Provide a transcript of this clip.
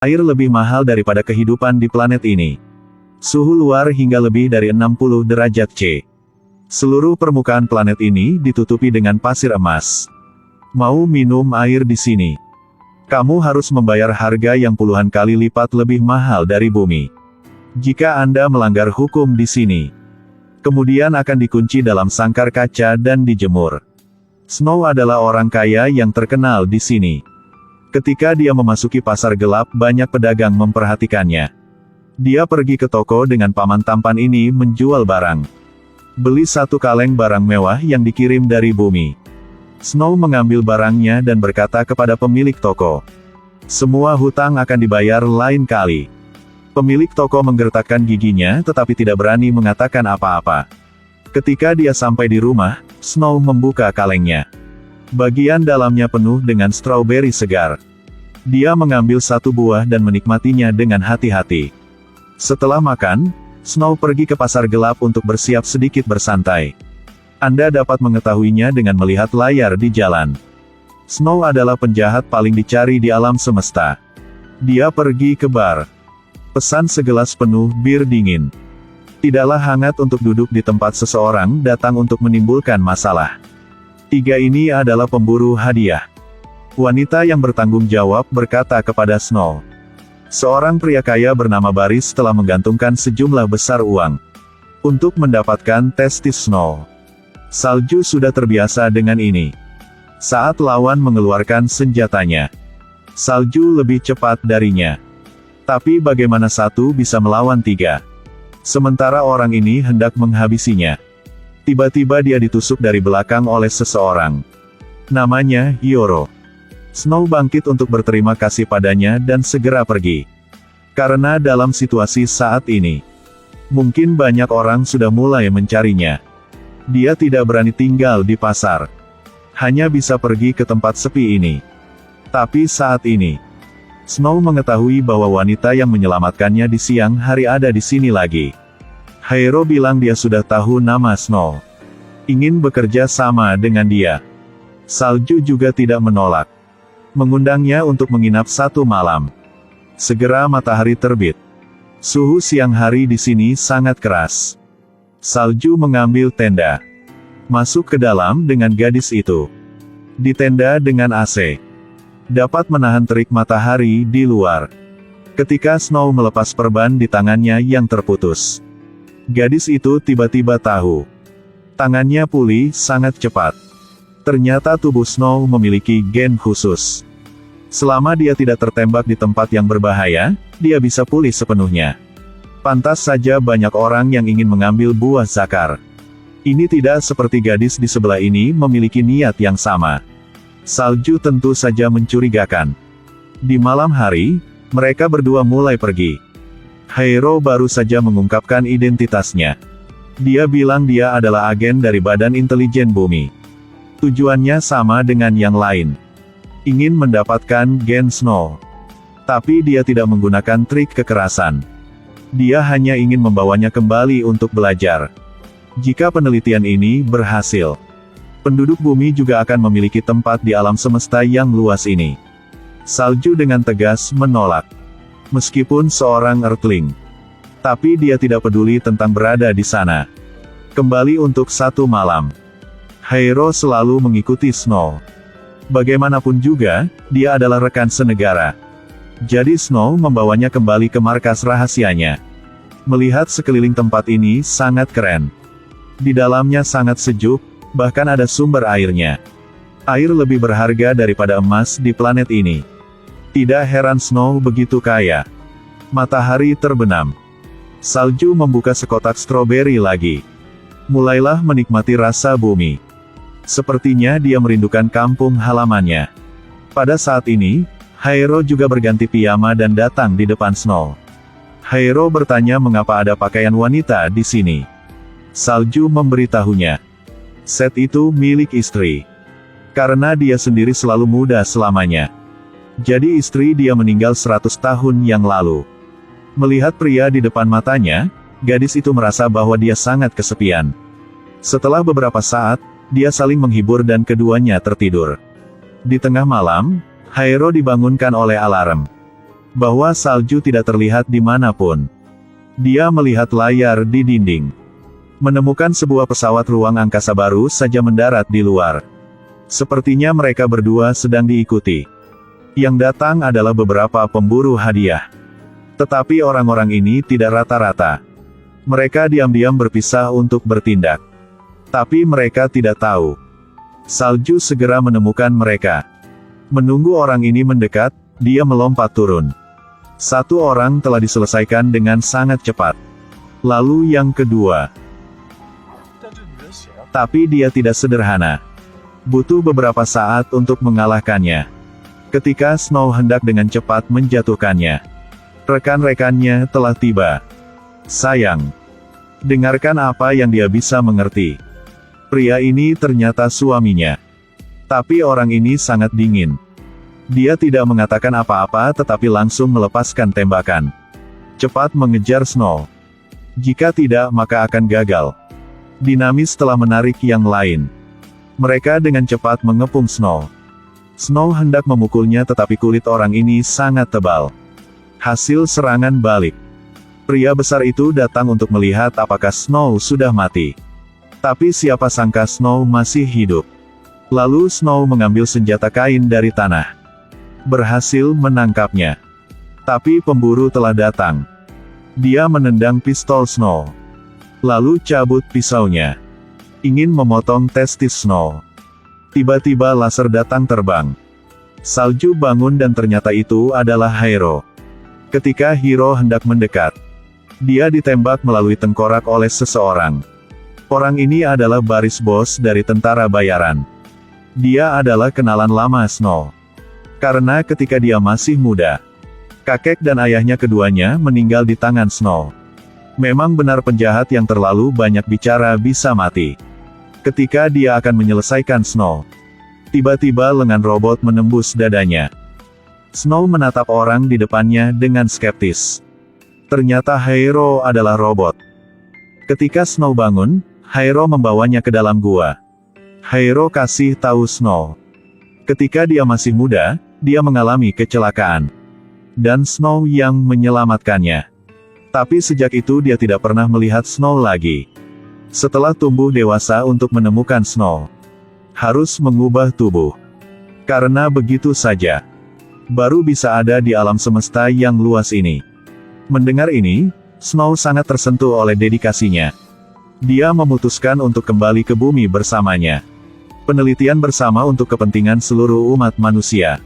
Air lebih mahal daripada kehidupan di planet ini. Suhu luar hingga lebih dari 60 derajat C. Seluruh permukaan planet ini ditutupi dengan pasir emas. Mau minum air di sini? Kamu harus membayar harga yang puluhan kali lipat lebih mahal dari bumi. Jika Anda melanggar hukum di sini, kemudian akan dikunci dalam sangkar kaca dan dijemur. Snow adalah orang kaya yang terkenal di sini. Ketika dia memasuki pasar gelap, banyak pedagang memperhatikannya. Dia pergi ke toko dengan paman tampan ini menjual barang. Beli satu kaleng barang mewah yang dikirim dari bumi. Snow mengambil barangnya dan berkata kepada pemilik toko, "Semua hutang akan dibayar lain kali." Pemilik toko menggertakkan giginya tetapi tidak berani mengatakan apa-apa. Ketika dia sampai di rumah, Snow membuka kalengnya. Bagian dalamnya penuh dengan stroberi segar. Dia mengambil satu buah dan menikmatinya dengan hati-hati. Setelah makan, Snow pergi ke pasar gelap untuk bersiap sedikit bersantai. Anda dapat mengetahuinya dengan melihat layar di jalan. Snow adalah penjahat paling dicari di alam semesta. Dia pergi ke bar. Pesan segelas penuh bir dingin. Tidaklah hangat untuk duduk di tempat seseorang datang untuk menimbulkan masalah. Tiga ini adalah pemburu hadiah. Wanita yang bertanggung jawab berkata kepada Snow. Seorang pria kaya bernama Baris telah menggantungkan sejumlah besar uang untuk mendapatkan testis Snow. Salju sudah terbiasa dengan ini. Saat lawan mengeluarkan senjatanya, salju lebih cepat darinya. Tapi bagaimana satu bisa melawan tiga? Sementara orang ini hendak menghabisinya. Tiba-tiba dia ditusuk dari belakang oleh seseorang. Namanya Yoro. Snow bangkit untuk berterima kasih padanya dan segera pergi. Karena dalam situasi saat ini, mungkin banyak orang sudah mulai mencarinya. Dia tidak berani tinggal di pasar. Hanya bisa pergi ke tempat sepi ini. Tapi saat ini, Snow mengetahui bahwa wanita yang menyelamatkannya di siang hari ada di sini lagi. Haero bilang dia sudah tahu nama Snow. Ingin bekerja sama dengan dia. Salju juga tidak menolak. Mengundangnya untuk menginap satu malam. Segera matahari terbit. Suhu siang hari di sini sangat keras. Salju mengambil tenda. Masuk ke dalam dengan gadis itu. Di tenda dengan AC. Dapat menahan terik matahari di luar. Ketika Snow melepas perban di tangannya yang terputus. Gadis itu tiba-tiba tahu. Tangannya pulih sangat cepat. Ternyata tubuh Snow memiliki gen khusus. Selama dia tidak tertembak di tempat yang berbahaya, dia bisa pulih sepenuhnya. Pantas saja banyak orang yang ingin mengambil buah zakar. Ini tidak seperti gadis di sebelah ini memiliki niat yang sama. Salju tentu saja mencurigakan. Di malam hari, mereka berdua mulai pergi. Haero baru saja mengungkapkan identitasnya. Dia bilang dia adalah agen dari Badan Intelijen Bumi. Tujuannya sama dengan yang lain. Ingin mendapatkan gen Snow. Tapi dia tidak menggunakan trik kekerasan. Dia hanya ingin membawanya kembali untuk belajar. Jika penelitian ini berhasil, penduduk bumi juga akan memiliki tempat di alam semesta yang luas ini. Salju dengan tegas menolak. Meskipun seorang Earthling. Tapi dia tidak peduli tentang berada di sana. Kembali untuk satu malam. Haero selalu mengikuti Snow. Bagaimanapun juga, dia adalah rekan senegara. Jadi Snow membawanya kembali ke markas rahasianya. Melihat sekeliling tempat ini sangat keren. Di dalamnya sangat sejuk, bahkan ada sumber airnya. Air lebih berharga daripada emas di planet ini. Tidak heran Snow begitu kaya. Matahari terbenam. Salju membuka sekotak stroberi lagi. Mulailah menikmati rasa bumi. Sepertinya dia merindukan kampung halamannya. Pada saat ini, Haero juga berganti piyama dan datang di depan Snow. Haero bertanya mengapa ada pakaian wanita di sini. Salju memberitahunya. Set itu milik istri. Karena dia sendiri selalu muda selamanya. Jadi istri dia meninggal 100 tahun yang lalu. Melihat pria di depan matanya, gadis itu merasa bahwa dia sangat kesepian. Setelah beberapa saat, dia saling menghibur dan keduanya tertidur. Di tengah malam, Haero dibangunkan oleh alarm. bahwa salju tidak terlihat dimanapun. Dia melihat layar di dinding. Menemukan sebuah pesawat ruang angkasa baru saja mendarat di luar. Sepertinya mereka berdua sedang diikuti. Yang datang adalah beberapa pemburu hadiah. Tetapi orang-orang ini tidak rata-rata. Mereka diam-diam berpisah untuk bertindak. Tapi mereka tidak tahu. Salju segera menemukan mereka. Menunggu orang ini mendekat, dia melompat turun. Satu orang telah diselesaikan dengan sangat cepat. Lalu yang kedua. Tapi dia tidak sederhana. Butuh beberapa saat untuk mengalahkannya. Ketika Snow hendak dengan cepat menjatuhkannya, rekan-rekannya telah tiba. Sayang. Dengarkan apa yang dia bisa mengerti. Pria ini ternyata suaminya. Tapi orang ini sangat dingin. Dia tidak mengatakan apa-apa tetapi langsung melepaskan tembakan. Cepat mengejar Snow. Jika tidak maka akan gagal. Dinamis telah menarik yang lain. Mereka dengan cepat mengepung Snow. Snow hendak memukulnya tetapi kulit orang ini sangat tebal. Hasil serangan balik. Pria besar itu datang untuk melihat apakah Snow sudah mati. Tapi siapa sangka Snow masih hidup. Lalu Snow mengambil senjata kain dari tanah. Berhasil menangkapnya. Tapi pemburu telah datang. Dia menendang pistol Snow. Lalu cabut pisaunya. Ingin memotong testis Snow. Tiba-tiba laser datang terbang. Salju bangun dan ternyata itu adalah Hiro. Ketika Hiro hendak mendekat, dia ditembak melalui tengkorak oleh seseorang. Orang ini adalah baris bos dari tentara bayaran. Dia adalah kenalan lama Snow. Karena ketika dia masih muda, kakek dan ayahnya keduanya meninggal di tangan Snow. Memang benar penjahat yang terlalu banyak bicara bisa mati. Ketika dia akan menyelesaikan Snow, tiba-tiba lengan robot menembus dadanya. Snow menatap orang di depannya dengan skeptis. Ternyata Hiro adalah robot. Ketika Snow bangun, Hiro membawanya ke dalam gua. Hiro kasih tahu Snow. Ketika dia masih muda, dia mengalami kecelakaan. Dan Snow yang menyelamatkannya. Tapi sejak itu dia tidak pernah melihat Snow lagi. Setelah tumbuh dewasa untuk menemukan Snow, harus mengubah tubuh. Karena begitu saja, baru bisa ada di alam semesta yang luas ini. Mendengar ini, Snow sangat tersentuh oleh dedikasinya. Dia memutuskan untuk kembali ke bumi bersamanya. Penelitian bersama untuk kepentingan seluruh umat manusia.